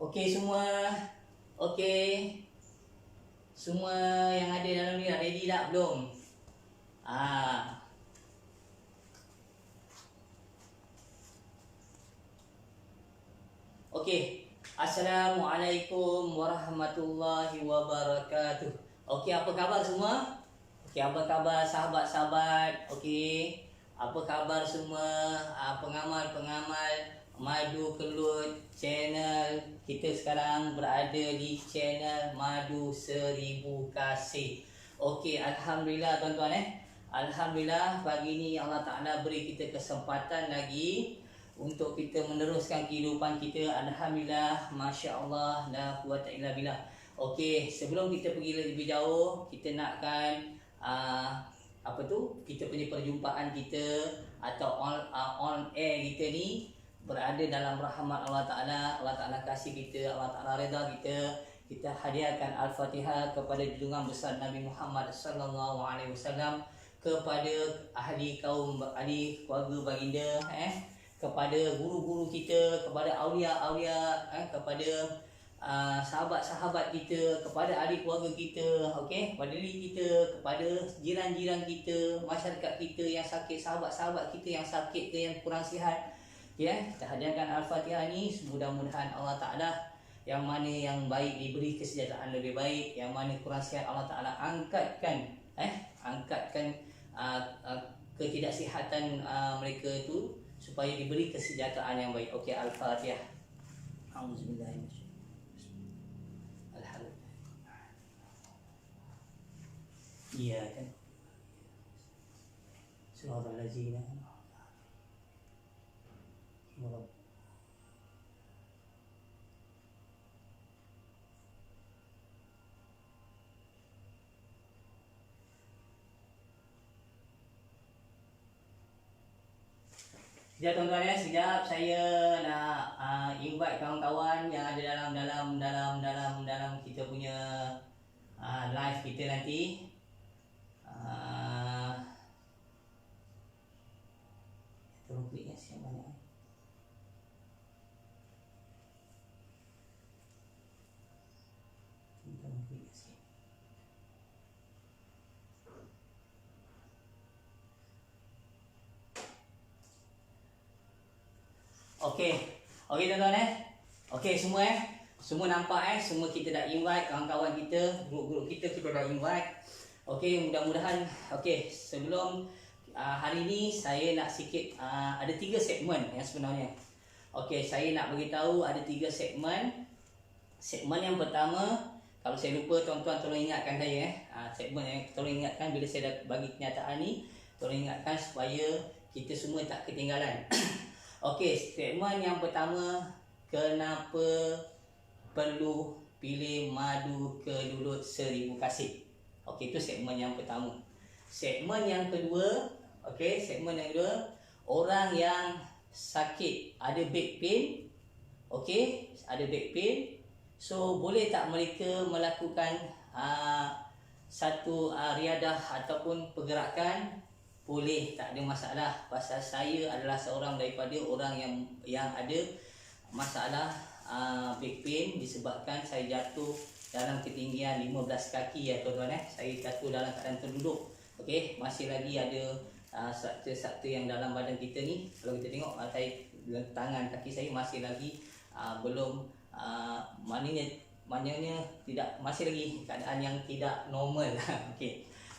Okey semua. Okey. Semua yang ada dalam ni dah ready tak belum? Okey. Assalamualaikum warahmatullahi wabarakatuh. Okey, apa khabar semua? Okey, apa khabar sahabat-sahabat? Okey. Apa khabar semua pengamal-pengamal Madu Kelut channel. Kita sekarang berada di channel Madu Seribu Kasih. Okey, alhamdulillah tuan-tuan Alhamdulillah pagi ni Allah Taala beri kita kesempatan lagi untuk kita meneruskan kehidupan kita. Alhamdulillah, masya-Allah, la quwata illa billah. Okey, sebelum kita pergi lebih jauh, kita nakkan kita punya perjumpaan kita atau on air kita ni berada dalam rahmat Allah Taala. Allah Taala kasih kita, Allah Taala redha kita. Kita hadiahkan Al-Fatihah kepada junjungan besar Nabi Muhammad sallallahu alaihi wasallam, kepada ahli kaum, ahli keluarga baginda, kepada guru-guru kita, kepada aulia-aulia, kepada sahabat-sahabat kita, kepada ahli keluarga kita, okey, kepada diri kita, kepada jiran-jiran kita, masyarakat kita yang sakit, sahabat-sahabat kita yang sakit ke yang kurang sihat. Kita hadiahkan Al-Fatihah ni, mudah-mudahan Allah Ta'ala yang mana yang baik diberi kesejahteraan lebih baik, yang mana kurang sihat Allah Ta'ala angkatkan ketidaksihatan mereka itu supaya diberi kesejahteraan yang baik. Okey, Al-Fatihah. Auzubillahi. Alhamdulillah. Iya kan. Suratul Lazina. Sekejap tuan-tuan sekejap saya nak invite kawan-kawan yang ada dalam kita punya live kita nanti. Tolong klik siapa banyak. Okey tuan-tuan Okey semua semua nampak semua kita dah invite kawan-kawan kita, grup-grup kita dah invite. Okey, mudah-mudahan sebelum hari ni saya nak sikit ada 3 segmen yang sebenarnya. Okey, saya nak bagi tahu ada 3 segmen. Segmen yang pertama, kalau saya lupa tuan-tuan tolong ingatkan saya segmen yang tolong ingatkan bila saya dah bagi kenyataan ni, tolong ingatkan supaya kita semua tak ketinggalan. Okey, segmen yang pertama, kenapa perlu pilih Madu Kelulut Seribu Kasih. Okey, itu segmen yang pertama. Segmen yang kedua, orang yang sakit, ada back pain. Okey, ada back pain. So, boleh tak mereka melakukan satu riadah ataupun pergerakan? Boleh, tak ada masalah. Pasal saya adalah seorang daripada orang yang ada masalah back pain disebabkan saya jatuh dalam ketinggian 15 kaki tuan-tuan Saya jatuh dalam keadaan terduduk. Okey, masih lagi ada struktur-struktur yang dalam badan kita ni. Kalau kita tengok tangan kaki saya masih lagi belum maknanya tidak, masih lagi keadaan yang tidak normal.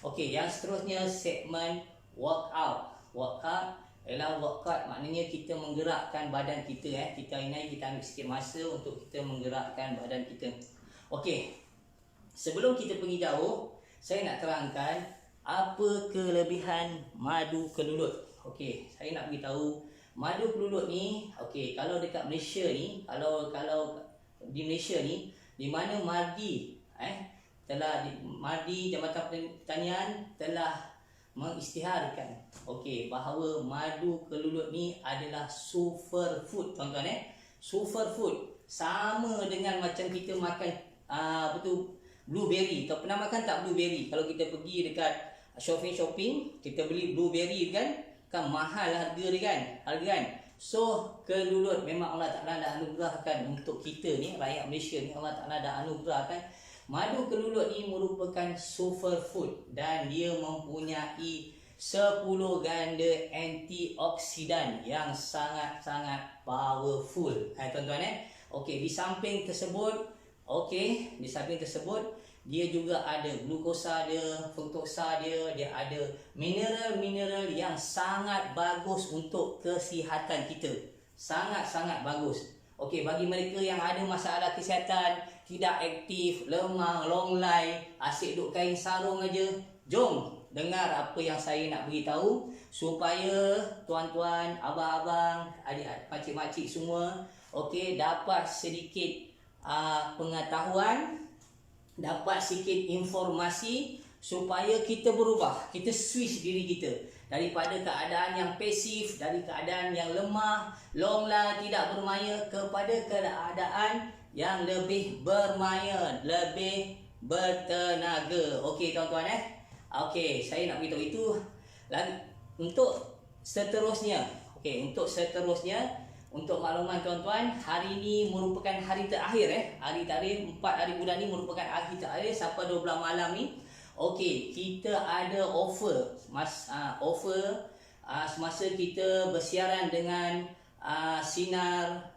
Okey, yang seterusnya segmen workout. Workout ialah workout maknanya kita menggerakkan badan kita kita ambil sikit masa untuk kita menggerakkan badan kita. Okey, sebelum kita pergi jauh, saya nak terangkan apa kelebihan Madu Kelulut. Okey, saya nak beritahu Madu Kelulut ni, kalau dekat Malaysia ni, kalau di Malaysia ni, di mana Mardi Mardi Jabatan Pertanian telah mengisytiharkan bahawa Madu Kelulut ni adalah superfood tuan-tuan Superfood sama dengan macam kita makan blueberry. Kau pernah makan tak blueberry? Kalau kita pergi dekat shopping kita beli blueberry kan mahal harga dia kan. So kelulut memang Allah Ta'ala dah anugerahkan untuk kita ni, rakyat Malaysia ni, Allah Ta'ala dah anugerahkan. Madu kelulut ni merupakan superfood dan dia mempunyai 10 ganda antioksidan yang sangat-sangat powerful. Tuan-tuan okey, di samping tersebut, dia juga ada glukosa dia, fruktosa dia, dia ada mineral-mineral yang sangat bagus untuk kesihatan kita. Sangat-sangat bagus. Okey, bagi mereka yang ada masalah kesihatan, tidak aktif, lemah, longlai, asyik duk kain sarung aja, jom dengar apa yang saya nak beritahu supaya tuan-tuan, abang-abang, adik-adik, makcik-makcik semua okey dapat sedikit pengetahuan, dapat sikit informasi supaya kita berubah, kita switch diri kita daripada keadaan yang pasif, dari keadaan yang lemah, longlai, tidak bermaya kepada keadaan yang lebih bermaya, lebih bertenaga. Okey tuan-tuan okey, saya nak beritahu itu lagi untuk seterusnya. Okey, untuk seterusnya, untuk makluman tuan-tuan, hari ini merupakan hari terakhir hari terakhir 4 hari bulan ni merupakan hari terakhir sampai 12 malam ni. Okey, kita ada offer semasa kita bersiaran dengan Sinar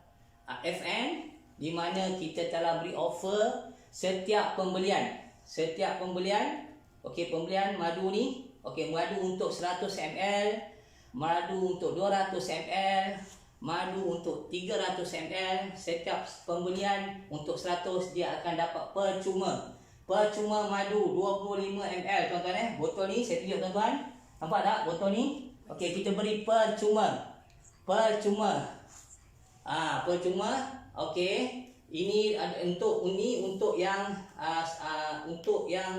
FM, di mana kita telah beri offer setiap pembelian okey, pembelian madu ni, okey, madu untuk 100 ml, madu untuk 200 ml, madu untuk 300 ml. Setiap pembelian untuk 100 dia akan dapat percuma madu 25 ml tuan-tuan botol ni saya tunjuk tuan-tuan, nampak tak botol ni? Okey, kita beri percuma. Okey, ini untuk yang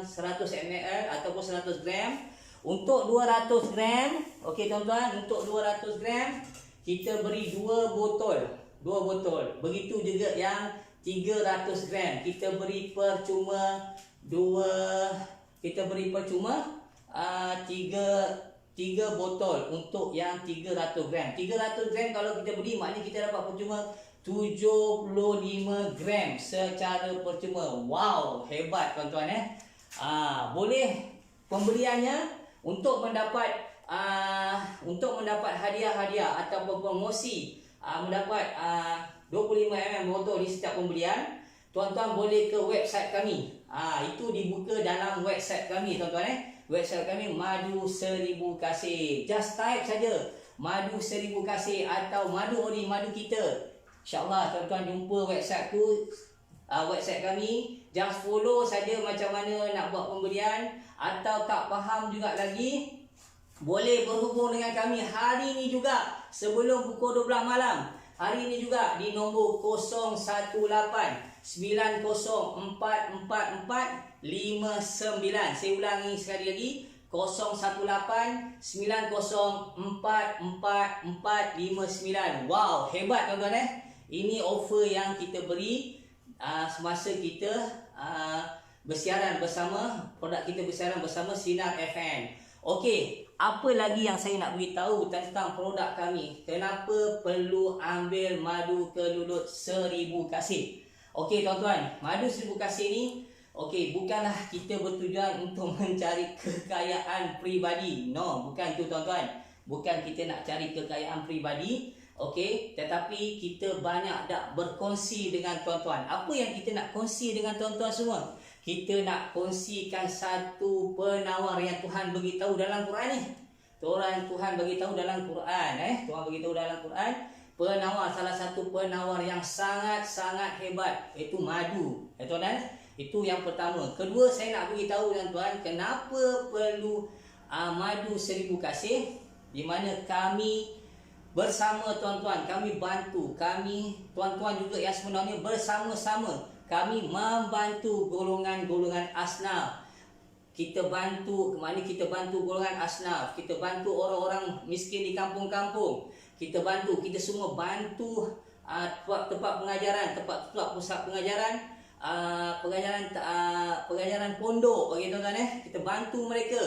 100 ml ataupun 100 gram. Untuk 200 gram, okey tuan-tuan, untuk 200 gram kita beri 2 botol. Begitu juga yang 300 gram. Kita beri percuma 3 botol untuk yang 300 gram. 300 gram kalau kita beri, maknanya kita dapat percuma 75 gram secara percuma. Wow, hebat tuan-tuan boleh pembeliannya untuk mendapat hadiah ataupun promosi, mendapat 25 ml botol di setiap pembelian. Tuan-tuan boleh ke website kami. Itu dibuka dalam website kami tuan-tuan Website kami Madu Seribu Kasih. Just type saja Madu Seribu Kasih atau madu ori, madu kita. InsyaAllah tuan-tuan jumpa website tu, website kami. Just follow saja macam mana nak buat pembelian. Atau tak faham juga lagi, boleh berhubung dengan kami hari ini juga sebelum pukul 12 malam. Hari ini juga di nombor 018 90444459. Saya ulangi sekali lagi, 018 90444459. Wow, hebat tuan-tuan Ini offer yang kita beri semasa kita bersiaran bersama, produk kita bersiaran bersama Sinar FM. Okey, apa lagi yang saya nak beritahu tentang produk kami? Kenapa perlu ambil madu kelulut 1000 kasih? Okey tuan-tuan, madu 1000 kasih ni, okey, bukanlah kita bertujuan untuk mencari kekayaan peribadi. No, bukan tu tuan-tuan. Bukan kita nak cari kekayaan peribadi. Okey, tetapi kita banyak dak berkongsi dengan tuan-tuan. Apa yang kita nak kongsi dengan tuan-tuan semua? Kita nak kongsikan satu penawar yang Tuhan beritahu dalam Quran ni. Tuhan beritahu dalam Quran Tuhan beritahu dalam Quran penawar, salah satu penawar yang sangat-sangat hebat, iaitu madu. Tuan-tuan, itu yang pertama. Kedua, saya nak beritahu tuan-tuan kenapa perlu madu 1000 kasih, di mana kami bersama tuan-tuan, kami bantu, tuan-tuan juga yang sebenarnya bersama-sama kami membantu golongan-golongan asnaf. Kita bantu golongan asnaf, kita bantu orang-orang miskin di kampung-kampung. Kita semua bantu tempat pengajaran, tempat pusat pengajaran, pengajaran pondok bagi tuan-tuan Kita bantu mereka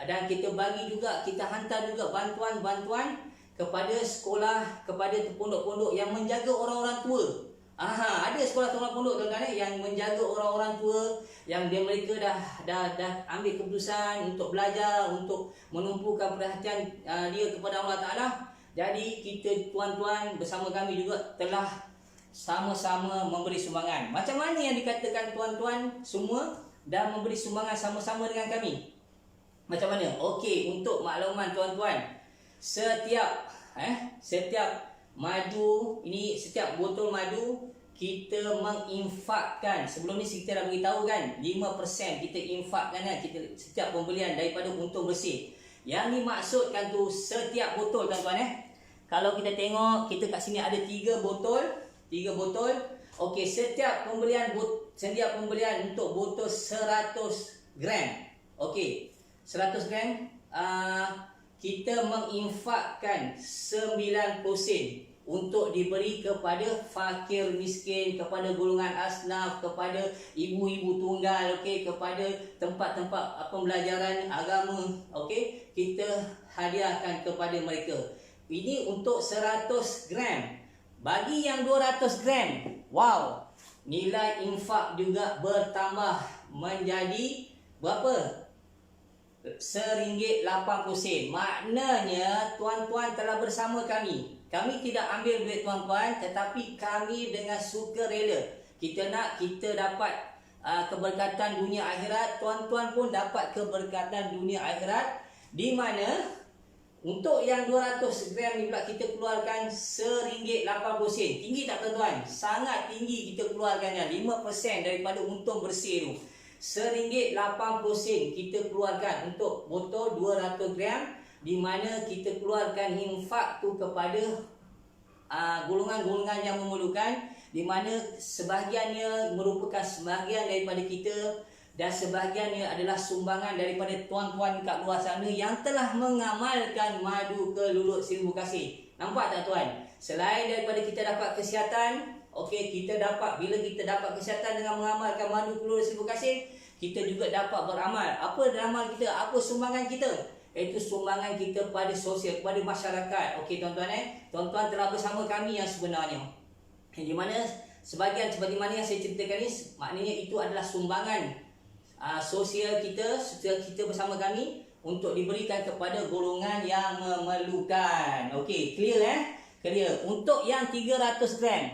dan kita bagi juga, kita hantar juga bantuan-bantuan kepada sekolah, kepada pondok-pondok yang menjaga orang-orang tua. Ada sekolah pondok tuan-tuan yang menjaga orang-orang tua, yang mereka dah ambil keputusan untuk belajar, untuk menumpukan perhatian dia kepada Allah Taala. Jadi kita tuan-tuan bersama kami juga telah sama-sama memberi sumbangan. Macam mana yang dikatakan tuan-tuan semua dah memberi sumbangan sama-sama dengan kami? Macam mana? Okey, untuk makluman tuan-tuan, setiap madu ini, setiap botol madu kita menginfakkan, sebelum ni kita dah beritahu kan, 5% kita infakkan kan, kita setiap pembelian daripada untung bersih. Yang dimaksudkan tu setiap botol tuan-tuan Kalau kita tengok, kita kat sini ada 3 botol. Okey, setiap pembelian untuk botol 100 gram. Okey, 100 gram kita menginfakkan 90% untuk diberi kepada fakir miskin, kepada golongan asnaf, kepada ibu-ibu tunggal, okey, kepada tempat-tempat pembelajaran agama, okey, kita hadiahkan kepada mereka. Ini untuk 100 gram. Bagi yang 200 gram, wow, nilai infak juga bertambah menjadi berapa? RM1.80. Maknanya tuan-tuan telah bersama kami. Kami tidak ambil duit tuan-tuan, tetapi kami dengan sukarela. Kita dapat keberkatan dunia akhirat. Tuan-tuan pun dapat keberkatan dunia akhirat. Di mana untuk yang 200 gram ni pula kita keluarkan RM1.80. Tinggi tak tuan-tuan? Sangat tinggi kita keluarkannya. 5% daripada untung bersih tu. RM1.80 kita keluarkan untuk botol 200 gram, di mana kita keluarkan infak tu kepada golongan-golongan yang memerlukan, di mana sebahagiannya merupakan sebahagian daripada kita dan sebahagiannya adalah sumbangan daripada tuan-tuan kat luar sana yang telah mengamalkan madu kelulut seribu kasih. Nampak tak tuan? Selain daripada kita dapat kesihatan, okey, bila kita dapat kesihatan dengan mengamalkan madu kelulut seribu kasih, kita juga dapat beramal. Apa amal kita? Apa sumbangan kita? Itu sumbangan kita pada sosial, kepada masyarakat. Okey tuan-tuan tuan-tuan telah bersama kami yang sebenarnya. Di mana seperti mana yang saya ceritakan ni, maknanya itu adalah sumbangan sosial kita bersama kami untuk diberikan kepada golongan yang memerlukan. Okey, clear Clear. Untuk yang 300 gram.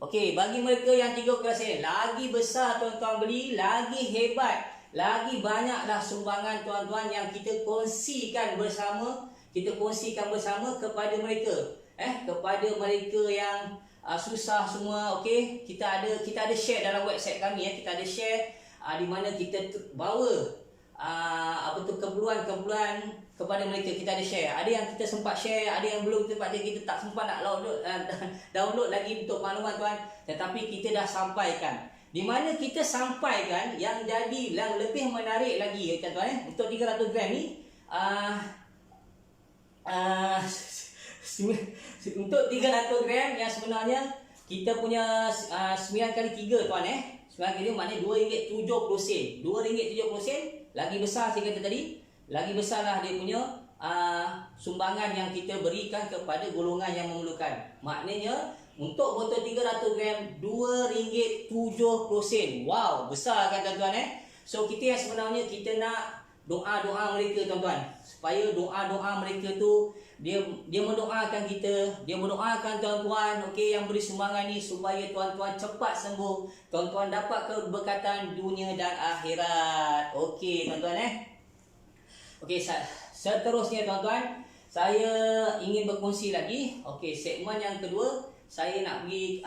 Okey, bagi mereka yang 300 lagi besar tuan-tuan beli, lagi hebat, lagi banyaklah sumbangan tuan-tuan yang kita kongsikan bersama. Kita kongsikan bersama kepada mereka. Kepada mereka yang susah semua. Okey, kita ada share dalam website kami. Kita ada share di mana kita bawa keperluan-keperluan kepada mereka. Kita ada share. Ada yang kita sempat share, ada yang belum sempat, kita tak sempat nak download lagi untuk makluman tuan. Tetapi kita dah sampaikan. Di mana kita sampaikan yang jadi yang lebih menarik lagi tuan-tuan untuk 300 gram ni untuk 300 gram yang sebenarnya kita punya 9 kali 3 tuan 9 kali maknanya RM2.70. RM2.70 lagi besar saya kata tadi. Lagi besarlah dia punya sumbangan yang kita berikan kepada golongan yang memerlukan. Maknanya untuk botol 300 gram RM2.70. Wow, besar kan tuan-tuan So kita yang sebenarnya kita nak doa-doa mereka tuan-tuan, supaya doa-doa mereka tu dia mendoakan kita, dia mendoakan tuan-tuan okey yang beri sumbangan ni supaya tuan-tuan cepat sembuh, tuan-tuan dapat keberkatan dunia dan akhirat. Okey tuan-tuan Okey, seterusnya tuan-tuan, saya ingin berkongsi lagi. Okey, segmen yang kedua saya nak bagi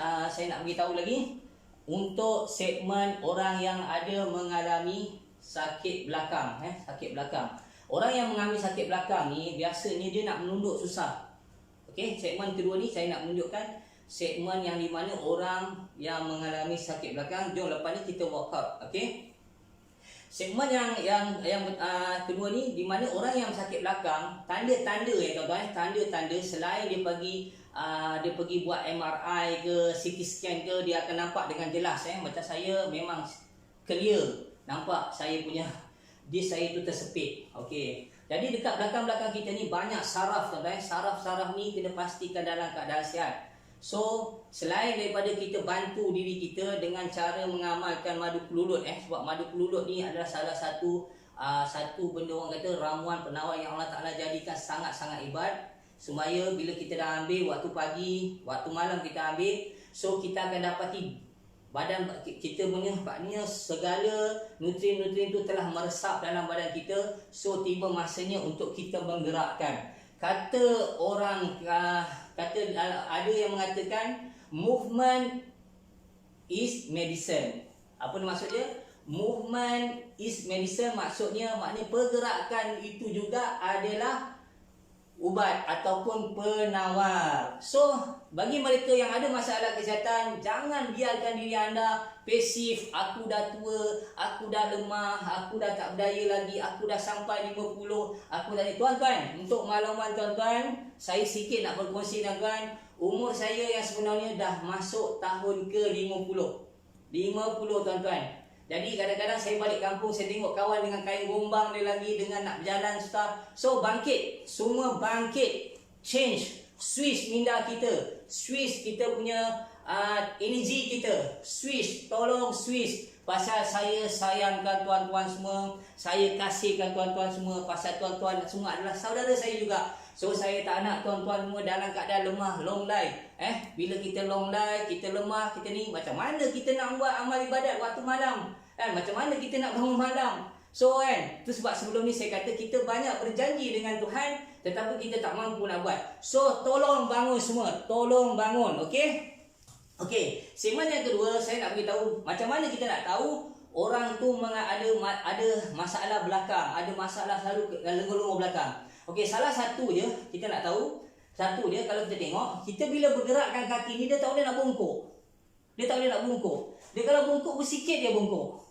tahu lagi untuk segmen orang yang ada mengalami sakit belakang. Sakit belakang. Orang yang mengalami sakit belakang ni biasanya dia nak menunduk susah. Okey, segmen kedua ni saya nak menunjukkan segmen yang di mana orang yang mengalami sakit belakang. Jom lepas ni kita walk out. Okey. Segmen yang kedua ni di mana orang yang sakit belakang, tanda-tanda tuan-tuan, tanda-tanda selain dia pergi buat MRI ke CT scan ke, dia akan nampak dengan jelas macam saya memang clear nampak saya punya disk saya tu tersepit. Okey. Jadi dekat belakang-belakang kita ni banyak saraf tuan-tuan. Saraf-saraf ni kena pastikan dalam keadaan sihat. So, selain daripada kita bantu diri kita dengan cara mengamalkan madu kelulut, sebab madu kelulut ni adalah salah satu benda orang kata ramuan penawar yang Allah Ta'ala jadikan sangat-sangat hebat. Supaya bila kita dah ambil waktu pagi, waktu malam kita ambil, so kita akan dapati badan kita punya maknanya segala nutrien-nutrien tu telah meresap dalam badan kita. So tiba masanya untuk kita menggerakkan. Kata orang, ada yang mengatakan movement is medicine. Apa maksud dia? Movement is medicine maksudnya maknanya pergerakan itu juga adalah ubat ataupun penawar. So, bagi mereka yang ada masalah kesihatan, jangan biarkan diri anda pasif. Aku dah tua, aku dah lemah, aku dah tak berdaya lagi, aku dah sampai 50, aku dah... Tuan-tuan, untuk makluman tuan-tuan, saya sikit nak berkongsi tuan-tuan. Umur saya yang sebenarnya dah masuk tahun ke-50. 50 tuan-tuan. Jadi kadang-kadang saya balik kampung, saya tengok kawan dengan kain gombang dia lagi, dengan nak berjalan susah. So bangkit, semua bangkit, change, switch minda kita, switch kita punya energi kita, switch, tolong switch. Pasal saya sayangkan tuan-tuan semua, saya kasihkan tuan-tuan semua, pasal tuan-tuan semua adalah saudara saya juga. So saya tak nak tuan-tuan semua dalam keadaan lemah, long life. Bila kita long life, kita lemah, kita ni macam mana kita nak buat amal ibadat waktu malam? Macam mana kita nak bangun malam? So tu sebab sebelum ni saya kata kita banyak berjanji dengan Tuhan, tetapi kita tak mampu nak buat. So tolong bangun semua, tolong bangun, okey? Okey, segmen yang kedua saya nak beritahu macam mana kita nak tahu orang tu ada masalah belakang, ada masalah selalu lengur-lengur belakang. Okey, salah satu je kita nak tahu, satu dia kalau kita tengok, kita bila bergerakkan kaki ni dia tak boleh nak bongkok. Dia tak boleh nak bongkok. Dia kalau bongkok bersikit dia bongkok.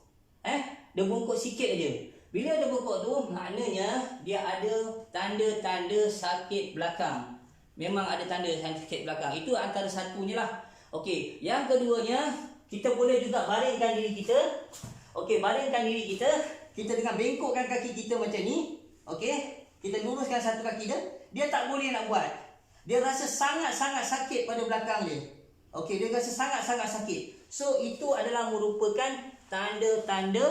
Dia bongkok sikit aja. Bila dia bongkok tu maknanya dia ada tanda-tanda sakit belakang. Memang ada tanda sakit belakang. Itu antara satunya lah. Okey, yang keduanya kita boleh juga baringkan diri kita. Okey, baringkan diri kita. Kita dengan bengkokkan kaki kita macam ni. Okey, kita luruskan satu kaki dia. Dia tak boleh nak buat. Dia rasa sangat-sangat sakit pada belakang dia. Okey, dia rasa sangat-sangat sakit. So itu adalah merupakan tanda-tanda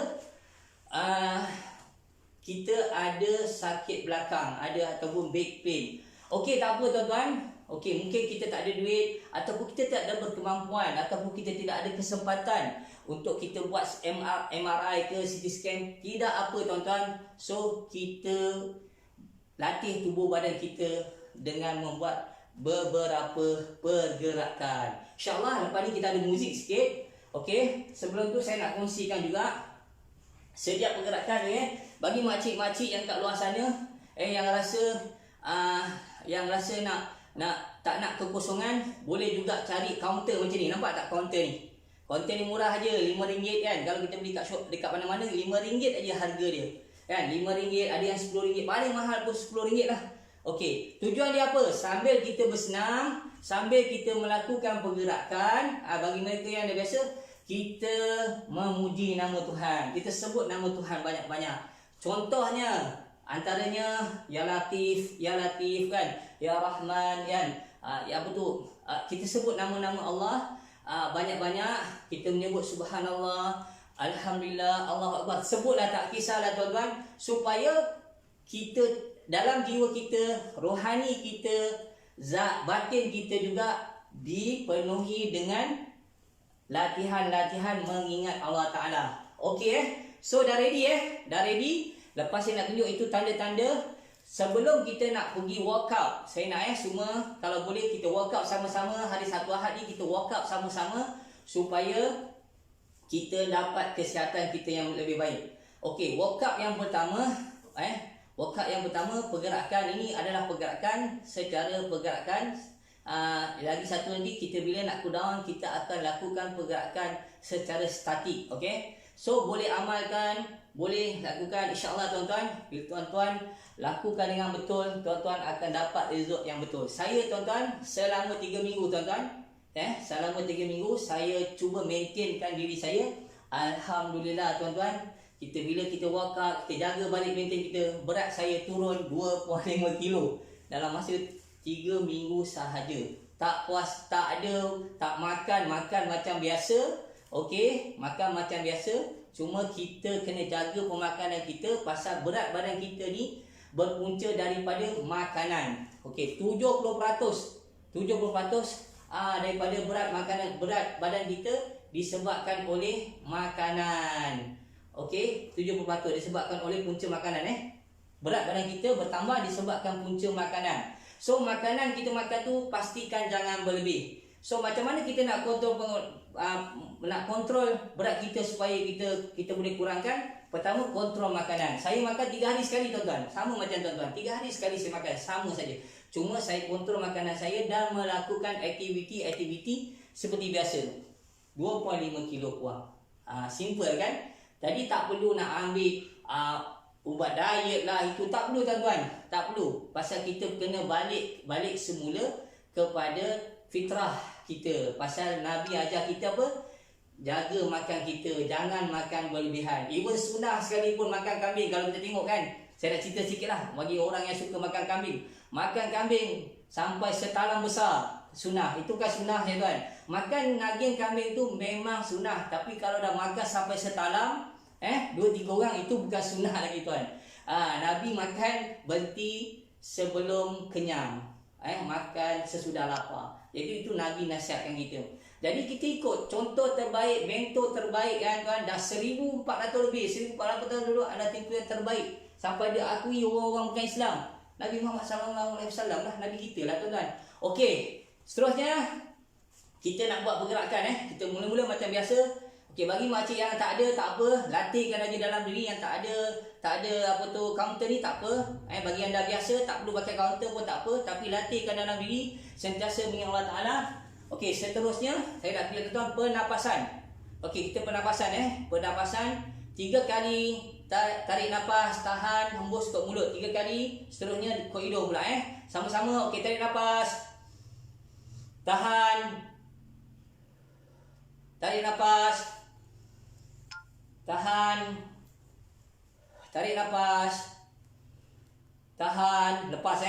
kita ada sakit belakang, ada ataupun back pain. Okey, tak apa tuan-tuan. Okey, mungkin kita tak ada duit, ataupun kita tak ada berkemampuan, ataupun kita tidak ada kesempatan untuk kita buat MRI ke CT scan. Tidak apa tuan-tuan. So kita latih tubuh badan kita dengan membuat beberapa pergerakan. InsyaAllah lepas ni kita ada muzik sikit. Okey, sebelum tu saya nak kongsikan juga setiap pergerakan ni bagi makcik-makcik yang kat luar sana yang rasa tak nak kekosongan, boleh juga cari kaunter macam ni. Nampak tak kaunter ni? Kaunter ni murah aja, RM5 kan. Kalau kita beli kat shop dekat mana-mana RM5 aja harga dia. Kan? RM5, ada yang RM10, paling mahal pun RM10 lah. Okey, tujuan dia apa? Sambil kita bersenam, sambil kita melakukan pergerakan, bagi mereka yang dah biasa, kita memuji nama Tuhan. Kita sebut nama Tuhan banyak-banyak. Contohnya, antaranya Ya Latif kan, Ya Rahman kan. Kita sebut nama-nama Allah banyak-banyak. Kita menyebut Subhanallah, Alhamdulillah, Allahu Akbar. Sebutlah, tak kisahlah tuan-tuan, supaya kita dalam jiwa kita, rohani kita, zat batin kita juga dipenuhi dengan latihan-latihan mengingat Allah Ta'ala. Okey So dah ready Dah ready. Lepas saya nak tunjuk itu tanda-tanda. Sebelum kita nak pergi workout, saya nak semua kalau boleh kita workout sama-sama. Hari Sabtu Ahad ni kita workout sama-sama supaya kita dapat kesihatan kita yang lebih baik. Okey, workout yang pertama pergerakan ini adalah pergerakan secara pergerakan. Lagi satu nanti kita bila nak cool down, kita akan lakukan pergerakan secara statik. Okey, so boleh amalkan, boleh lakukan, insya-Allah tuan-tuan. Bila tuan-tuan lakukan dengan betul, tuan-tuan akan dapat result yang betul. Saya tuan-tuan selama 3 minggu tuan-tuan, selama 3 minggu saya cuba maintainkan diri saya. Alhamdulillah tuan-tuan, Bila kita workout, kita jaga balik maintain kita, berat saya turun 2.5 kilo dalam masa 3 minggu sahaja. Tak puas, tak ada, tak makan macam biasa. Okey, makan macam biasa. Cuma kita kena jaga pemakanan kita pasal berat badan kita ni berpunca daripada makanan. Okey, 70% daripada berat badan kita disebabkan oleh makanan. Okey, 70% disebabkan oleh punca makanan. Berat badan kita bertambah disebabkan punca makanan. So makanan kita makan tu pastikan jangan berlebih. So macam mana kita nak kontrol berat kita supaya kita boleh kurangkan? Pertama, kontrol makanan. Saya makan 3 hari sekali tuan-tuan. Sama macam tuan-tuan. 3 hari sekali saya makan, sama saja. Cuma saya kontrol makanan saya dan melakukan aktiviti seperti biasa. 2.5 kilo kurang. Simple kan? Jadi tak perlu nak ambil ubat diet lah, itu tak perlu tuan-tuan. Tak perlu. Pasal kita kena balik semula kepada fitrah kita. Pasal Nabi ajar kita apa? Jaga makan kita, jangan makan berlebihan. Even sunnah sekalipun makan kambing, kalau kita tengok kan, saya nak cerita sikit lah bagi orang yang suka makan kambing. Makan kambing sampai setalam besar, sunnah. Itu kan sunnah ya tuan. Makan daging kambing tu memang sunnah. Tapi kalau dah makan sampai setalam, 2-3 orang, itu bukan sunnah lagi tuan. Nabi makan berhenti sebelum kenyang, makan sesudah lapar. Jadi itu Nabi nasihatkan kita. Jadi kita ikut contoh terbaik, mentor terbaik kan tuan. Dah 1400 lebih, 1400 tahun dulu ada tempoh yang terbaik sampai dia akui orang-orang bukan Islam. Nabi Muhammad SAW lah, Nabi kita lah tuan-tuan. Okey, seterusnya kita nak buat pergerakan. Kita mula-mula macam biasa. Okey, bagi makcik yang tak ada, tak apa, latihkan aja dalam diri. Yang tak ada kaunter ni tak apa. Bagi yang dah biasa, tak perlu pakai kaunter pun tak apa, tapi latihkan dalam diri, sentiasa mengingat Allah Taala. Okey, seterusnya saya nak pilih tuan pernafasan. Okey, kita pernafasan pernafasan 3 kali tarik nafas, tahan, hembus tok mulut 3 kali, seterusnya kok hidung pula Sama-sama. Okey, tarik nafas. Tahan. Tarik nafas. Tahan. Tarik nafas. Tahan, lepas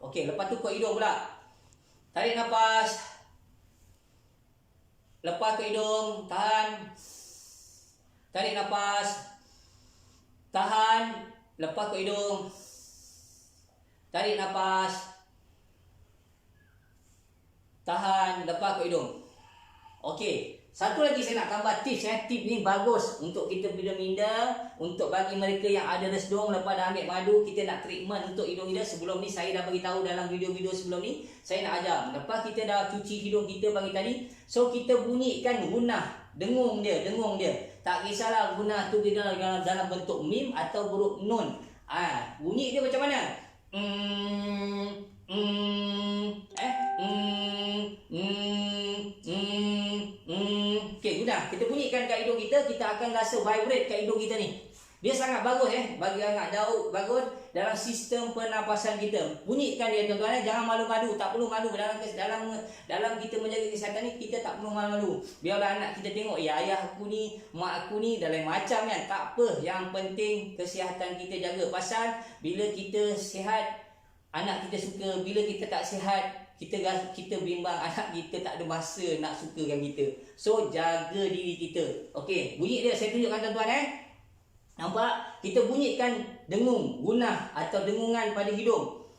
Okey, lepas tu kok hidung pula. Tarik nafas. Lepas ke hidung, tahan. Tarik nafas. Tahan, lepas ke hidung. Tarik nafas. Tahan, lepas ke hidung. Okey, satu lagi saya nak tambah tips. Tip ni bagus untuk kita bila minda, untuk bagi mereka yang ada resdung lepas dah ambil madu, kita nak treatment untuk hidung kita. Sebelum ni saya dah bagi tahu dalam video-video sebelum ni, saya nak ajar. Lepas kita dah cuci hidung kita pagi tadi, so kita bunyikan gunah, dengung dia. Tak kisahlah gunah tu dia dalam bentuk mim atau huruf nun. Bunyi dia macam mana? Okey, guna. Kita bunyikan kat hidung kita, kita akan rasa vibrate kat hidung kita ni. Dia sangat bagus bagi anak jauh, bagus dalam sistem pernafasan kita. Bunyikan dia tuan-tuan, jangan malu-malu, tak perlu malu dalam kita menjaga kesihatan ni, kita tak perlu malu-malu. Biarlah anak kita tengok, ayah aku ni, mak aku ni dah lain macam kan. Tak apa, yang penting kesihatan kita jaga. Pasal bila kita sihat, anak kita suka. Bila kita tak sihat, kita bimbang anak kita tak ada masa nak sukakan kita. So jaga diri kita. Okey, bunyi dia saya tunjukkan tuan-tuan Nampak? Kita bunyikan dengung, gunah atau dengungan pada hidung.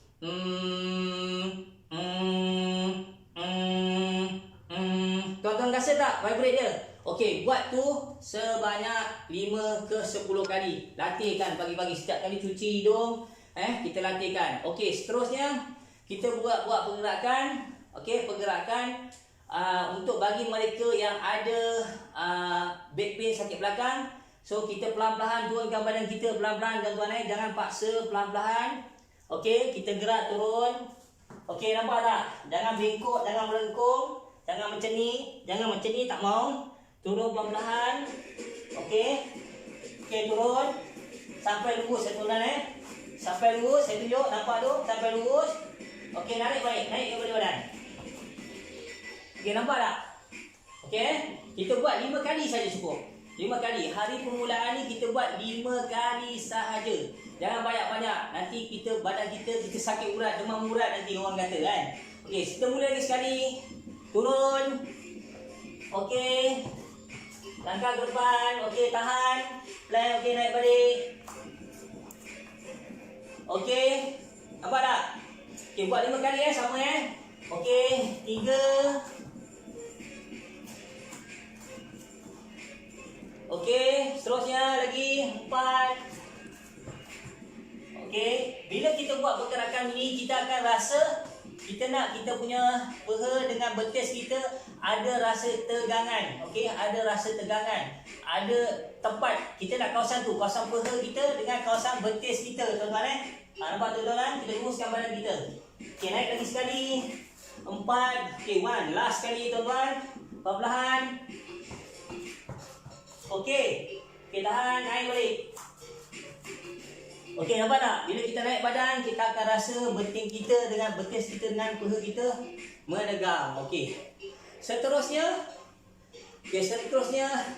Tuan-tuan rasa tak vibrate dia? Okey, buat tu sebanyak 5 ke 10 kali. Latihkan pagi-pagi setiap kali cuci hidung, kita latihkan. Okey, seterusnya kita buat pergerakan. Okey, pergerakan untuk bagi mereka yang ada back pain, sakit belakang. So kita pelan-pelan turunkan badan kita, pelan-pelan tuan-tuan jangan paksa, pelan-pelan. Okey, kita gerak turun. Okey, nampak tak? Jangan bengkok, jangan melengkung, jangan macam ni, tak mau. Turun pelan-pelan. Okey. Okey, turun sampai lurus tuan-tuan Sampai lurus, saya tunjuk, nampak tu? Sampai lurus. Okey, naik balik, naik kepada badan. Okey, nampak tak? Okey, kita buat 5 kali saja cukup. 5 kali. Hari permulaan ni kita buat 5 kali sahaja. Jangan banyak-banyak. Nanti badan kita sakit urat, demam urat nanti orang kata kan. Okey, kita mula lagi sekali. Turun. Okey. Langkah ke depan. Okey, tahan. Plan. Okey, naik balik. Okey. Nampak tak? Okey, buat 5 kali sama Okey, 3. Okey, seterusnya lagi 4. Okey, bila kita buat pergerakan ini, kita akan rasa kita punya peha dengan betis kita ada rasa tegangan. Okey, ada rasa tegangan. Ada tempat kita nak kawasan tu, kawasan peha kita dengan kawasan betis kita, tuan-tuan nampak tuan-tuan? Kita luruskan badan kita. Okey, naik lagi sekali. 4. Okey, 1. Last sekali tuan-tuan. Perlahan. Okey. Okey, tahan, naik balik. Okey, nampak tak? Bila kita naik badan, kita akan rasa betis kita dengan peha kita menegang. Okey. Seterusnya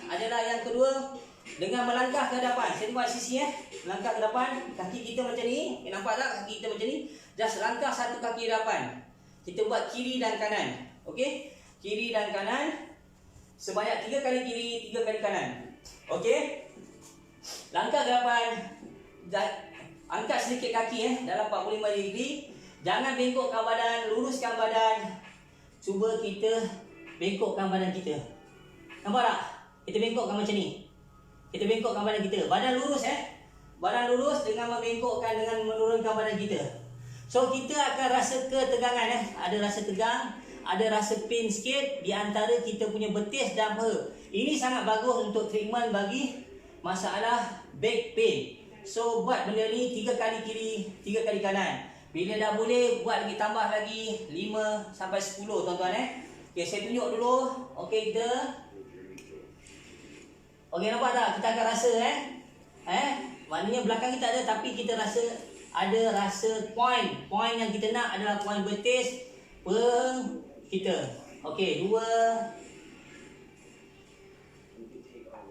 adalah yang kedua, dengan melangkah ke hadapan. Saya buat sisi melangkah ke depan, kaki kita macam ni. Nampak tak kaki kita macam ni? Just langkah satu kaki depan. Kita buat kiri dan kanan. Okey? Kiri dan kanan. Sebanyak 3 kali kiri, 3 kali kanan. Okey? Langkah ke depan. Angkat sedikit kaki dalam 45 degree. Jangan bengkokkan badan, luruskan badan. Cuba kita bengkokkan badan kita. Nampak tak? Kita bengkokkan macam ni. Kita bengkokkan badan kita. Badan lurus Badan lurus dengan membengkokkan, dengan menurunkan badan kita. So kita akan rasa ketegangan Ada rasa tegang, ada rasa pain sikit di antara kita punya betis dan peha. Ini sangat bagus untuk treatment bagi masalah back pain. So buat benda ni 3 kali kiri, 3 kali kanan. Bila dah boleh, buat lagi, tambah lagi 5 sampai 10 tuan-tuan Okay, saya tunjuk dulu. Okay, kita okay, nampak tak? Kita akan rasa maknanya belakang kita ada, tapi kita rasa ada rasa point yang kita nak adalah point betis kita. Okey, 2.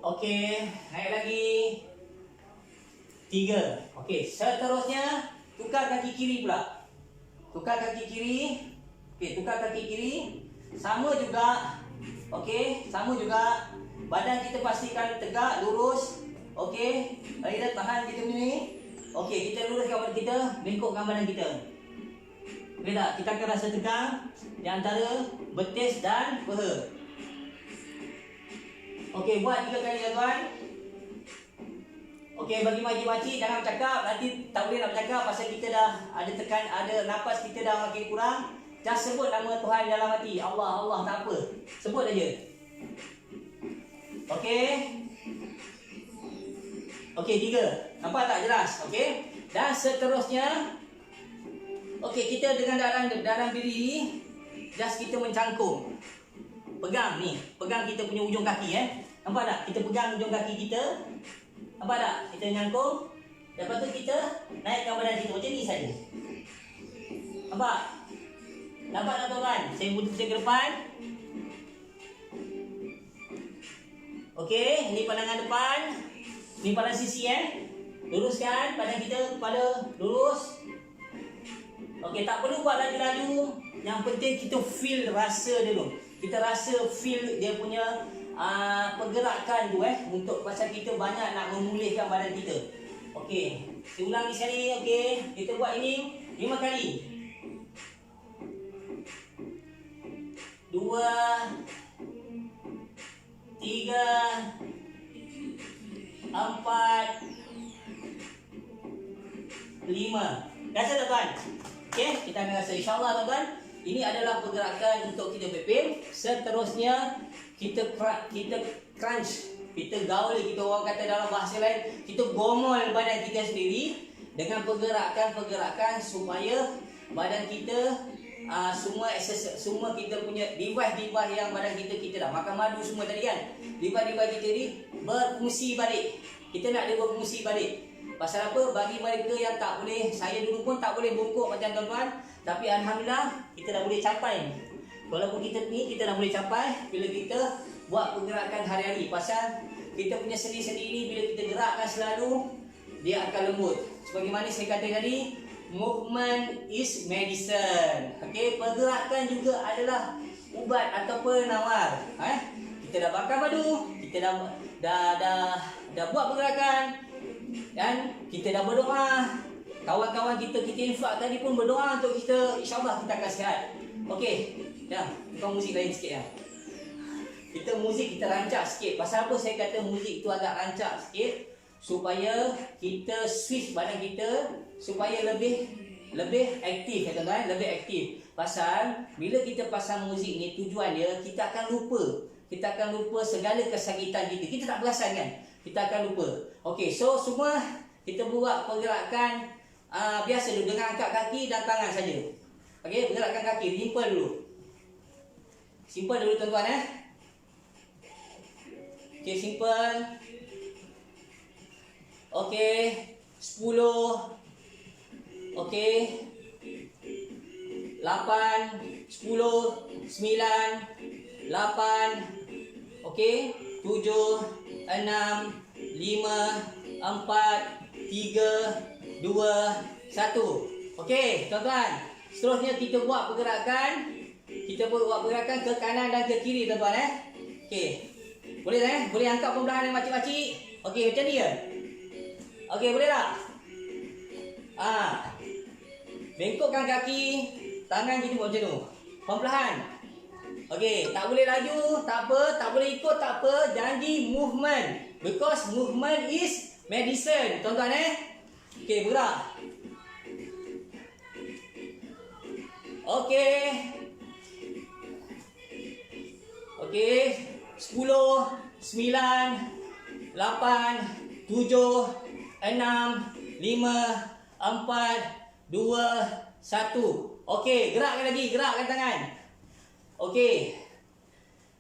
Okey, naik lagi. 3. Okey, seterusnya tukar kaki kiri pula. Tukar kaki kiri. Okey, tukar kaki kiri. Sama juga. Okey, sama juga. Badan kita pastikan tegak, lurus. Okey, kita tahan kita ni. Okey, kita luruskan badan kita, bengkokkan badan kita. Boleh tak? Kita akan rasa tegang di antara betis dan peha. Okey, buat 3 kali tuan-tuan. Okey, bagi makcik-makcik jangan bercakap, nanti tak boleh nak bercakap pasal kita dah ada nafas kita dah makin kurang. Just sebut nama Tuhan dalam hati. Allah, Allah, tak apa. Sebut aja. Okey. Okey, 3. Nampak tak jelas? Okey. Dan seterusnya, okey, kita dengan dalam diri, just kita mencangkung. Pegang ni, pegang kita punya ujung kaki Nampak tak? Kita pegang ujung kaki kita. Nampak tak? Kita nyangkung. Lepas tu kita naikkan badan kita macam ni saja. Nampak? Nampak tak tuan-tuan? Saya butuh ke depan. Okey, ni pandangan depan. Ni pada sisi Luruskan badan kita, kepala lurus. Okey, tak perlu buat laju-laju. Yang penting kita feel, rasa dulu. Kita rasa feel dia punya pergerakan tu untuk pasal kita banyak nak memulihkan badan kita. Okey, saya ulangi sekali. Okey, kita buat ini 5 kali. 2, 3, 4, 5. Rasa tak tuan? Okey, kita akan rasa insya-Allah tuan-tuan. Ini adalah pergerakan untuk kita BPM. Seterusnya kita crunch, kita gaul, kita orang kata dalam bahasa lain, kita gomol badan kita sendiri dengan pergerakan-pergerakan supaya badan kita semua kita punya device yang badan kita dah makan madu semua tadi kan. Device kita ni berfungsi balik. Kita nak dia berfungsi balik. Pasal apa? Bagi mereka yang tak boleh, saya dulu pun tak boleh bungkuk macam tuan-tuan, tapi alhamdulillah kita dah boleh capai. Walaupun kita dah boleh capai bila kita buat pergerakan hari-hari. Pasal kita punya sendi-sendi ini bila kita gerakkan selalu, dia akan lembut. Sebagaimana saya kata tadi, movement is medicine. Okey, pergerakan juga adalah ubat atau penawar. Kita dah bakar madu, kita dah buat pergerakan, dan kita dah berdoa. Kawan-kawan kita infak tadi pun berdoa untuk kita, insya-Allah kita akan sihat. Okey, dah, tukang muzik lain sikit ya. Kita muzik kita rancak sikit. Pasal apa saya kata muzik tu agak rancak sikit? Supaya kita switch badan kita supaya lebih aktif, ya tuan-tuan, lebih aktif. Pasal bila kita pasang muzik ni, tujuan dia kita akan lupa. Kita akan lupa segala kesakitan kita. Kita tak perasan kan? Kita akan lupa. Okey, so semua kita buat pergerakan biasa dulu dengan angkat kaki dan tangan saja. Okey, pergerakan kaki simple dulu. Simple dulu tuan-tuan Okey, simple. Okey, 10. Okey, 8, 10, 9, 8. Okey, 7, 6, 5, 4, 3, 2, 1. Okey, tuan-tuan. Seterusnya kita buat pergerakan. Kita buat pergerakan ke kanan dan ke kiri, tuan-tuan Okey. Boleh Boleh angkat perlahan yang makcik-makcik. Okey, macam ni ya. Okey, boleh tak? Bengkokkan kaki, tangan kita buat macam tu. Perlahan. Okey, tak boleh laju, tak apa, tak boleh ikut, tak apa. Janji movement. Because movement is medicine, tuan-tuan Okey, bergerak. Okey. Okey, 10, 9, 8, 7, 6, 5, 4, 2, 1. Okey, gerakkan lagi, gerakkan tangan. Okey.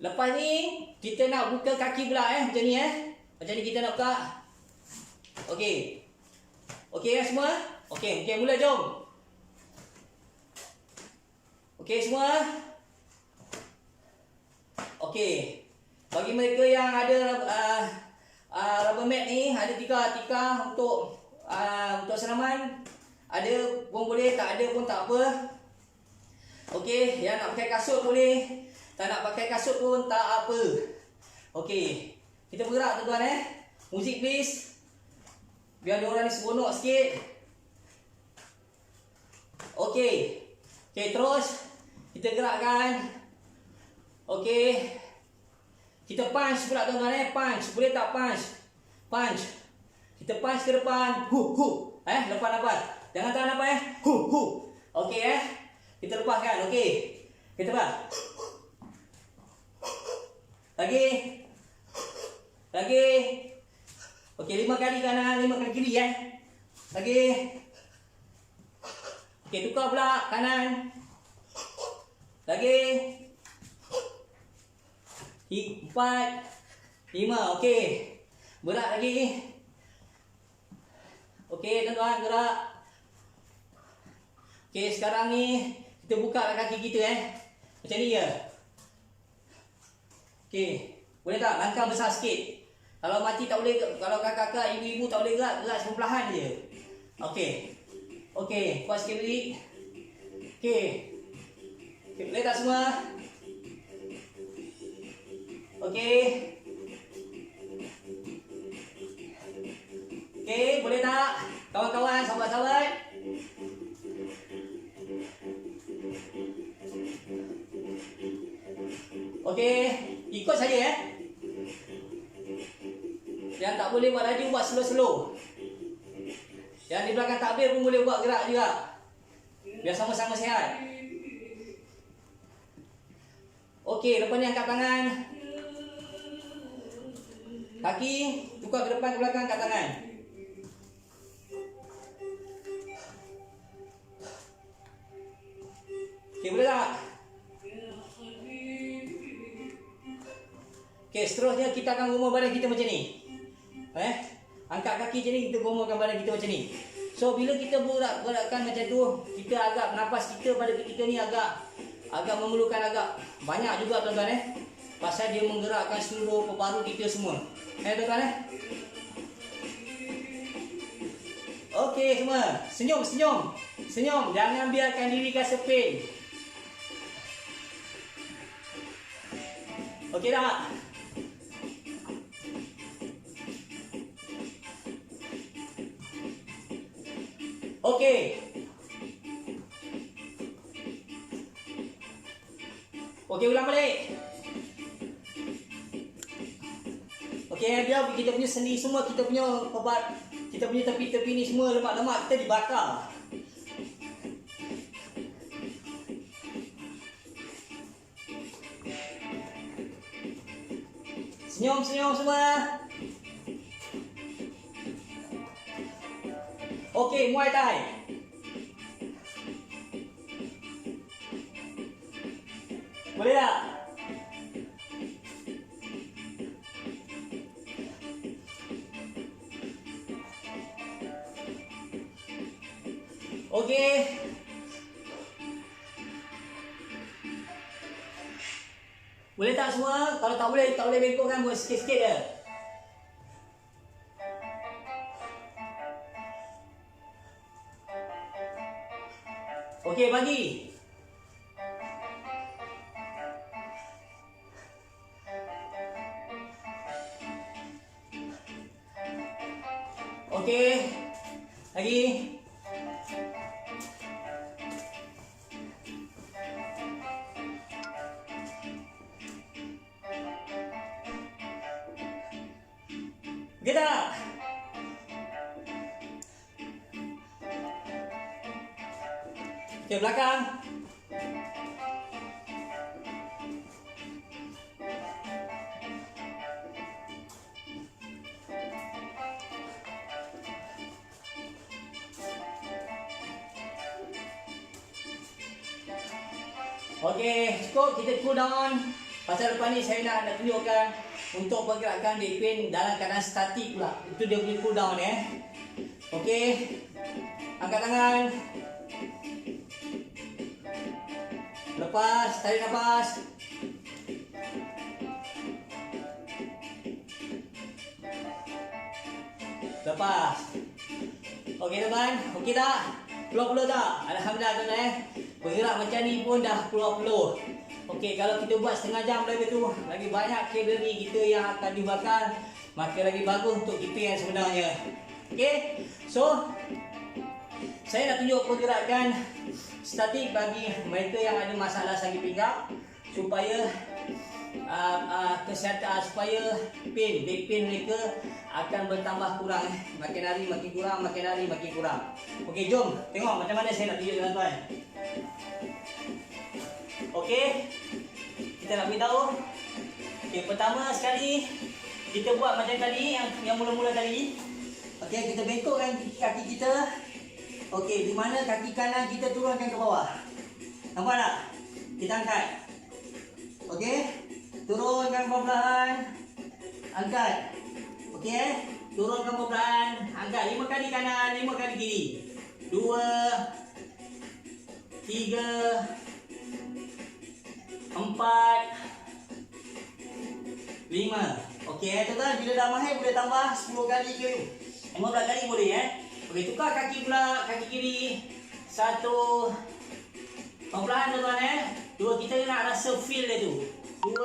Lepas ni kita nak buka kaki pula macam ni Macam ni kita nak buka. Okey. Okey semua? Okey, mula jom. Okey semua? Okey. Bagi mereka yang ada rubber mat ni, ada tika untuk senaman. Ada pun boleh, tak ada pun tak apa. Okey, yang nak pakai kasut boleh. Tak nak pakai kasut pun tak apa. Okey, kita bergerak tuan-tuan Muzik please. Biar diorang ni seronok sikit. Okey. Okey, terus kita gerakkan. Okey. Kita punch pula tuan-tuan punch. Boleh tak punch? Punch. Kita punch ke depan. Lepas nafas. Jangan tahan nafas Okey Kita lepaskan. Okey. Kita buat. Lagi. Okey, 5 kali kanan, 5 kali kiri Lagi. Okey, tukar pula kanan. Lagi. 4, 5. Okey. Berat lagi. Okey, tuan-tuan, gerak. Okey, sekarang ni kita buka kaki kita Macam ni ya. Okey, boleh tak langkah besar sikit. Kalau makcik tak boleh, kalau kakak-kakak, ibu-ibu tak boleh gerak perlahan je. Okey. Okey, kuat sikit beri. Okey. Okey, boleh tak semua? Okey. Okey, boleh tak? Kawan-kawan, sahabat-sahabat. Okey, ikut saja Yang tak boleh buat laju, buat slow-slow. Yang di belakang takbir pun boleh buat gerak juga. Biar sama-sama sihat. Okey, lepas ni angkat tangan. Kaki tukar ke depan ke belakang, angkat tangan. Okey, boleh tak? Okey, seterusnya kita akan gomol badan kita macam ni. Angkat kaki macam ni, kita gomolkan badan kita macam ni. So bila kita beratkan macam tu, kita agak nafas kita pada ketika ni agak memerlukan agak banyak juga tuan-tuan Pasal dia menggerakkan seluruh paru kita semua. Tuan-tuan Okey semua. Senyum. Jangan biarkan diri rasa pain. Okey tak? Okey. Okey, ulang balik. Okey, biar kita punya sendi semua, kita punya obat, kita punya tepi-tepi ni semua lemak-lemak kita dibakar. Senyum semua. Okey, Muay Thai. Boleh tak? Okey. Boleh tak semua? Kalau tak boleh bengkokkan, buat sikit-sikit je. Okey, bagi. Okey. Lagi. Okey tak? Okey, belakang. Okey, cukup kita cool down. Pasal lepas ni saya nak tunjukkan untuk pergerakan back pain dalam keadaan statik pula. Itu dia punya cool down Okey. Angkat tangan. Lepas, tarik nafas. Lepas. Okey teman, okey tak? Peluh-peluh tak? Alhamdulillah tuan Bergerak macam ni pun dah peluh-peluh. Okey, kalau kita buat setengah jam lagi tu, lagi banyak kalori kita yang akan dibakar, maka lagi bagus untuk kita yang sebenarnya. Okey. So, saya nak tunjuk pergerakan statik bagi mereka yang ada masalah sakit pinggang supaya kesihatan, supaya back pain mereka akan bertambah kurang. Makin hari makin kurang, makin hari makin kurang. Okey, jom tengok macam mana saya nak tunjuk tuan-tuan. Okey, kita nak beritahu. Okey, pertama sekali kita buat macam tadi, yang mula-mula tadi. Okey, kita bengkokkan kaki kita. Okey, di mana kaki kanan kita turunkan ke bawah. Nampak tak? Kita angkat. Okey, turunkan perlahan. Angkat. Okey, turunkan perlahan. Angkat 5 kali kanan, 5 kali kiri. 2 3 4 5. Okey, tuan-tuan, bila dah mahir boleh tambah 10 kali ke 15 kali boleh Okey, tukar kaki pula, kaki kiri. 1 perlahan tuan-tuan 2, kita nak rasa feel dia tu. 2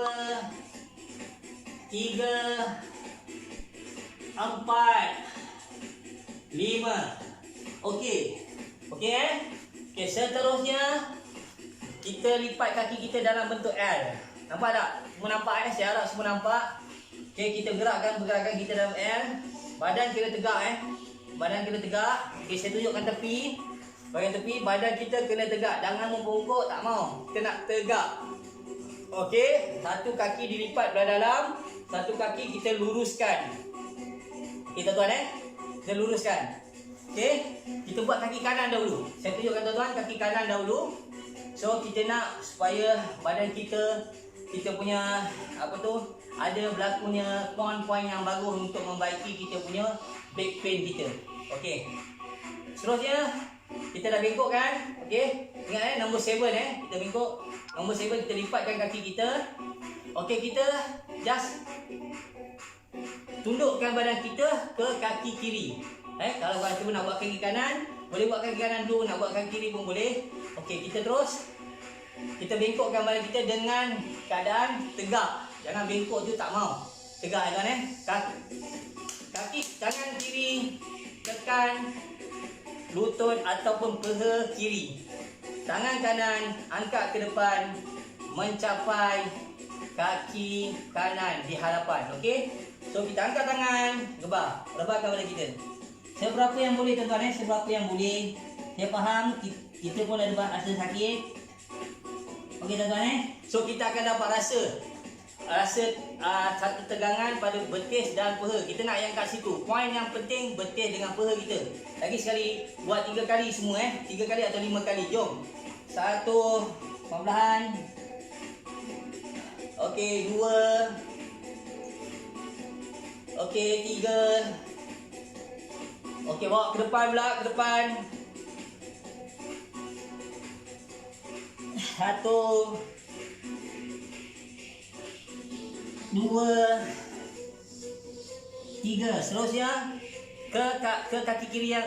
3 4 5. Okey. Okey Okey, seterusnya kita lipat kaki kita dalam bentuk L. Nampak tak? Semua nampak Saya harap semua nampak. Okey, kita gerakkan pergerakan kita dalam L. Badan kita tegak Badan kita tegak. Okey, saya tunjukkan tepi. Bahagian tepi, badan kita kena tegak. Jangan membongkok, tak mau. Kita nak tegak. Okey, satu kaki dilipat belah dalam, satu kaki kita luruskan. Okey tuan-tuan kita luruskan. Okey, kita buat kaki kanan dahulu. Saya tunjukkan tuan-tuan kaki kanan dahulu. So kita nak supaya badan kita punya ada berlakunya poin-poin yang bagus untuk membaiki kita punya back pain kita. Okey. Seterusnya kita dah bengkok kan? Okey. Ingat nombor 7 kita bengkok. Nombor 7 kita lipatkan kaki kita. Okey, kita just tundukkan badan kita ke kaki kiri. Kalau tu nak buat kaki kanan, boleh buat kaki kanan dulu, nak buat kaki kiri pun boleh. Okey, kita terus kita bengkokkan badan kita dengan keadaan tegak. Jangan bengkok tu tak mau. Tegak tuan Kaki tangan kiri tekan lutut ataupun peha kiri. Tangan kanan angkat ke depan mencapai kaki kanan di hadapan. Okey? So kita angkat tangan, rebahkan badan kita. Seberapa yang boleh tuan-tuan seberapa yang boleh. Saya faham kita pun ada rasa sakit. Okey tuan-tuan So kita akan dapat rasa satu tegangan pada betis dan peha. Kita nak yang kat situ. Poin yang penting betis dengan peha kita. Lagi sekali buat 3 kali semua 3 kali atau 5 kali. Jom. 1 perlahan. Okey, 2. Okey, 3. Okey, bawa ke depan pula, ke depan. 1 2 3. Seterusnya ke kaki kiri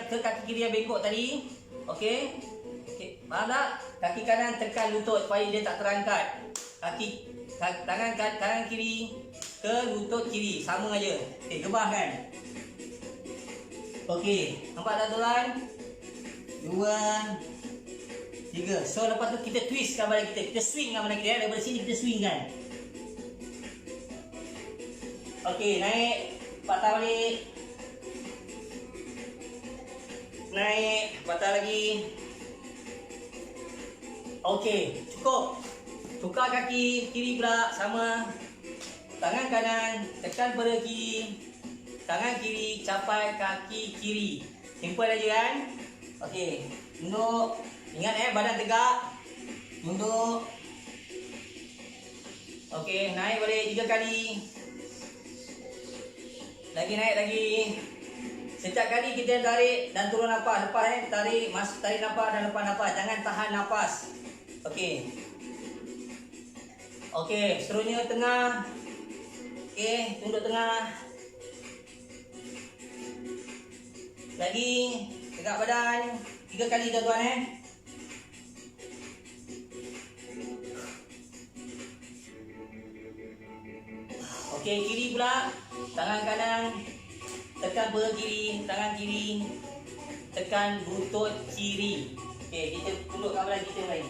yang bengkok tadi. Okey. Faham tak? Kaki kanan tekan lutut supaya dia tak terangkat. Tangan kiri ke lutut kiri, sama aja. Okey, gebahkan. Okey, nampak tak tuan? 2 3. So lepas tu kita twistkan badan kita. Kita swingkan badan kita daripada sini kita swingkan. Okey, naik, patah balik. Naik, patah lagi. Okey, cukup. Tukar kaki kiri pula, sama. Tangan kanan tekan pada kiri. Tangan kiri capai kaki kiri. Simple aja kan? Okey, tunduk. Ingat badan tegak. Tunduk. Okey, naik balik 3 kali. Lagi naik lagi. Setiap kali kita tarik dan turun nafas. Lepas tarik nafas dan lepas nafas. Jangan tahan nafas. Okey. Okey, seterusnya tengah. Okey, tunduk tengah. Lagi tegak badan 3 kali tuan-tuan Okey, kiri pula. Tangan kanan tekan peha kiri, tangan kiri tekan lutut kiri. Okey, kita tundukkan badan kita lagi.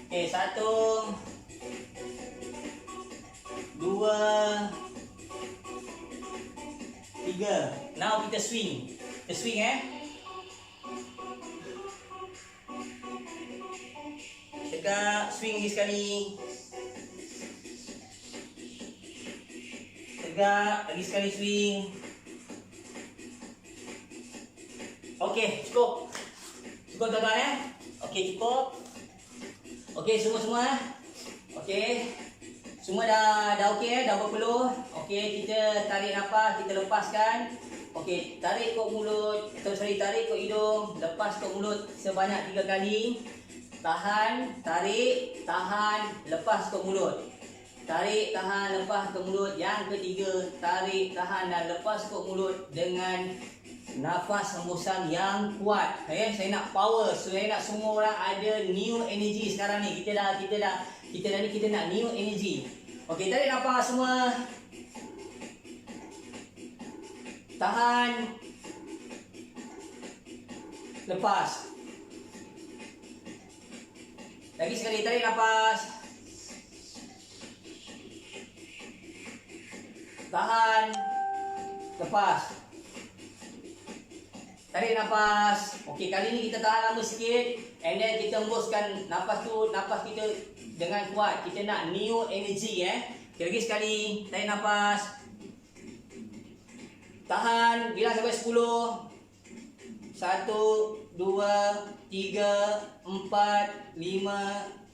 Okey, 1 2 3. Now kita swing. Kita swing Tegak, swing lagi sekali. Tegak, lagi sekali swing. Okey, cukup. Cukup tuan-tuan Okey, cukup. Okey, semua. Okey. Semua dah okey dah berpeluh. Okey, kita tarik nafas, kita lepaskan. Okey, tarik ke mulut, tarik ke hidung, lepas ke mulut sebanyak 3 kali. Tahan, tarik, tahan, lepas ke mulut. Tarik, tahan, lepas ke mulut. Yang ketiga, tarik, tahan dan lepas ke mulut dengan nafas hembusan yang kuat. Saya nak power. Saya nak semua orang ada new energy sekarang ni. Kita nak new energy. Okey, tarik nafas semua. Tahan. Lepas. Lagi sekali, tarik nafas. Tahan. Lepas. Tarik nafas. Okey, kali ni kita tahan lama sikit. And then kita hembuskan nafas kita dengan kuat. Kita nak new energy Okay, lagi sekali. Tarik nafas. Tahan. Bilang sampai 10. 1, 2, 3, 4, 5,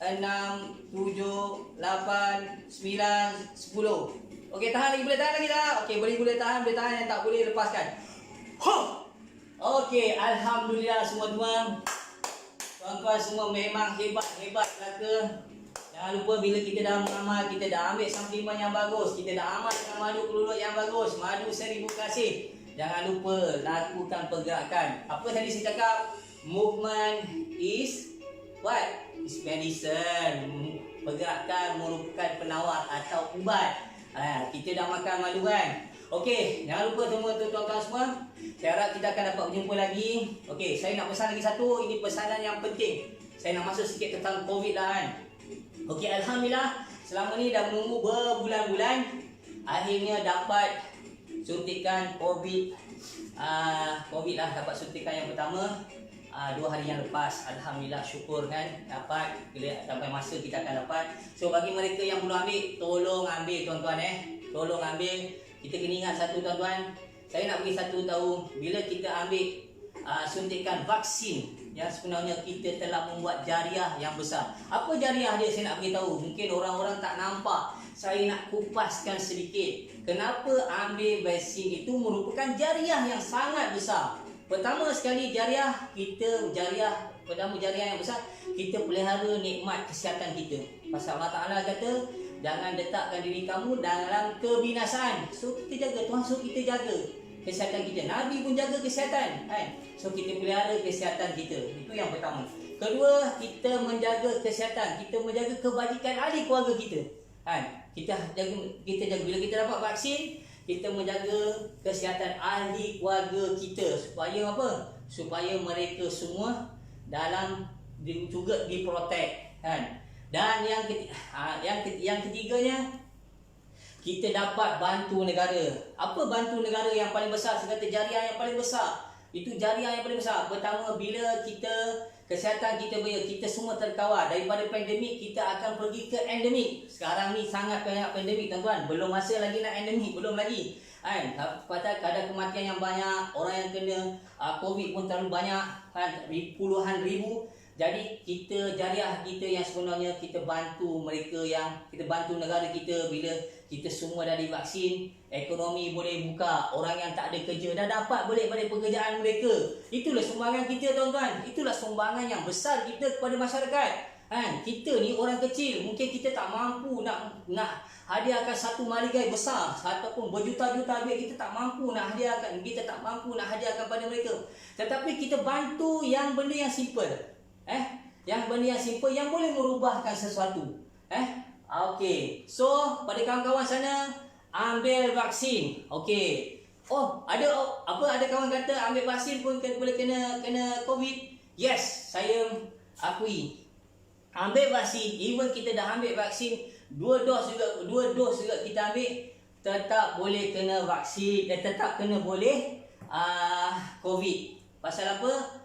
6, 7, 8, 9, 10. Okey, tahan lagi. Boleh tahan lagi tak? Okey, boleh tahan. Yang tak boleh lepaskan. Okey, alhamdulillah semua tuan-tuan semua memang hebat belaka. Jangan lupa bila kita dah mengamal, kita dah ambil suplemen yang bagus, kita dah amal dengan madu kelulut yang bagus, madu 1000 kasih. Jangan lupa lakukan pergerakan. Apa tadi saya cakap? Movement is what? Is medicine. Pergerakan merupakan penawar atau ubat. Kita dah makan madu kan? Okey, jangan lupa semua tuan-tuan semua. Saya harap kita akan dapat berjumpa lagi. Okey, saya nak pesan lagi satu. Ini pesanan yang penting. Saya nak masuk sikit tentang COVID lah kan. Okey, Alhamdulillah. Selama ni dah menunggu berbulan-bulan. Akhirnya dapat suntikan COVID. COVID lah, dapat suntikan yang pertama 2 hari yang lepas. Alhamdulillah, syukur kan dapat. Bila sampai masa kita akan dapat. So bagi mereka yang belum ambil, tolong ambil tuan-tuan tolong ambil. Kita kena ingat satu tuan-tuan. Saya nak bagi satu tahu, bila kita ambil suntikan vaksin, yang sebenarnya kita telah membuat jariah yang besar. Apa jariah dia, saya nak beritahu. Mungkin orang-orang tak nampak. Saya nak kupaskan sedikit. Kenapa ambil vaksin itu merupakan jariah yang sangat besar. Pertama sekali jariah yang besar, kita pelihara nikmat kesihatan kita. Pasal Allah Ta'ala kata, jangan letakkan diri kamu dalam kebinasaan. So kita jaga, Tuhan suruh kita jaga kesihatan kita. Nabi pun jaga kesihatan kan? So kita pelihara kesihatan kita. Itu yang pertama. Kedua, kita menjaga kesihatan. Kita menjaga kebajikan ahli keluarga kita kan? Kita jaga bila kita dapat vaksin, kita menjaga kesihatan ahli keluarga kita. Supaya apa? Supaya mereka semua juga diprotek kan? Dan yang ketiganya, kita dapat bantu negara. Apa bantu negara yang paling besar? Saya kata jariah yang paling besar. Itu jariah yang paling besar. Pertama, bila kesihatan kita kita semua terkawal. Daripada pandemik, kita akan pergi ke endemik. Sekarang ni sangat banyak pandemik tuan-tuan. Belum masa lagi nak endemik, belum lagi. Pasal kadar kematian yang banyak, orang yang kena COVID pun terlalu banyak kan, puluhan ribu. Jadi jariah kita yang sebenarnya kita bantu mereka, yang kita bantu negara kita. Bila kita semua dah divaksin, ekonomi boleh buka, orang yang tak ada kerja dah dapat balik pekerjaan mereka. Itulah sumbangan kita tuan-tuan. Itulah sumbangan yang besar kita kepada masyarakat. Kita ni orang kecil, mungkin kita tak mampu nak hadiahkan satu maligai besar ataupun berjuta-juta duit. Kita tak mampu nak hadiahkan, pada mereka. Tetapi kita bantu yang benda yang simple. Yang benda yang simple yang boleh merubahkan sesuatu. Okey. So, pada kawan-kawan sana, ambil vaksin. Okey. Ada kawan kata ambil vaksin pun boleh kena COVID. Yes, saya akui. Ambil vaksin, even kita dah ambil vaksin 2 dos juga kita ambil, tetap boleh kena vaksin, tetap kena boleh COVID. Pasal apa?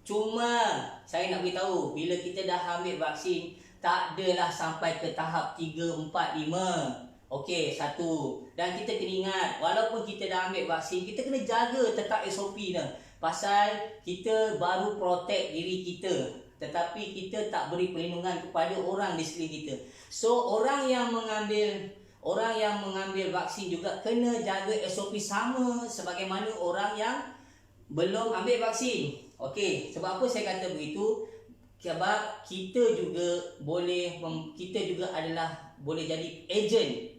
Cuma saya nak beritahu, bila kita dah ambil vaksin, tak adalah sampai ke tahap 3, 4, 5. Okey, 1. Dan kita kena ingat, walaupun kita dah ambil vaksin, kita kena jaga tetap SOP dah. Pasal kita baru protect diri kita, tetapi kita tak beri perlindungan kepada orang di sekeliling kita. So, orang yang mengambil vaksin juga kena jaga SOP sama sebagaimana orang yang belum ambil vaksin. Okey, sebab apa saya kata begitu? Sebab kita juga adalah boleh jadi ejen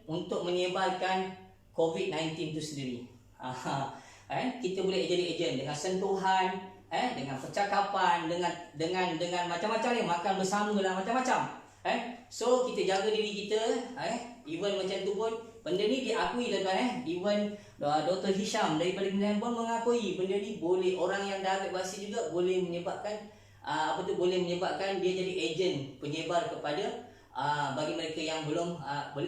untuk menyebarkan COVID-19 itu sendiri. Kita boleh jadi ejen dengan sentuhan, dengan percakapan, dengan macam-macam ni, makan bersama lah, macam-macam. So kita jaga diri kita, even macam tu pun benda ni diakui tuan-tuan. Even Dr. Hisham daripada Kementerian pun mengakui benda ni boleh, orang yang dah ambil vaksin juga boleh menyebabkan dia jadi ejen penyebar kepada bagi mereka yang belum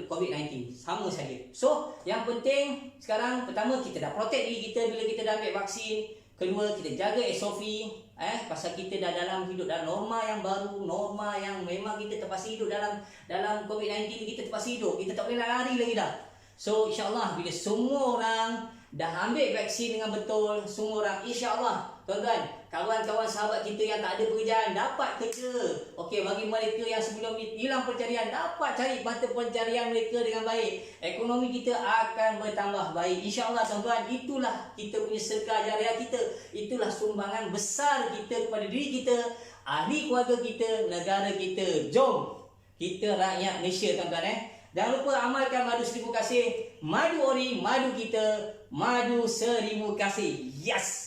COVID-19. Sama saja. So yang penting sekarang, pertama kita dah protect diri kita bila kita dah ambil vaksin. Kedua, kita jaga SOP. Pasal kita dah hidup dalam norma yang baru, norma yang memang kita terpaksa hidup dalam COVID-19 ni, kita terpaksa hidup. Kita tak boleh nak lari lagi dah. So insya-Allah bila semua orang dah ambil vaksin dengan betul, semua orang insya-Allah tuan-tuan kawan-kawan sahabat kita yang tak ada pekerjaan dapat kerja. Okey, bagi mereka yang sebelum ni hilang pencarian, dapat cari mata pencarian mereka dengan baik. Ekonomi kita akan bertambah baik. InsyaAllah tuan-tuan, itulah kita punya sedekah jariah kita. Itulah sumbangan besar kita kepada diri kita, ahli keluarga kita, negara kita. Jom kita rakyat Malaysia tuan-tuan Jangan lupa amalkan madu 1000 kasih. Madu ori, madu kita, madu 1000 kasih. Yes!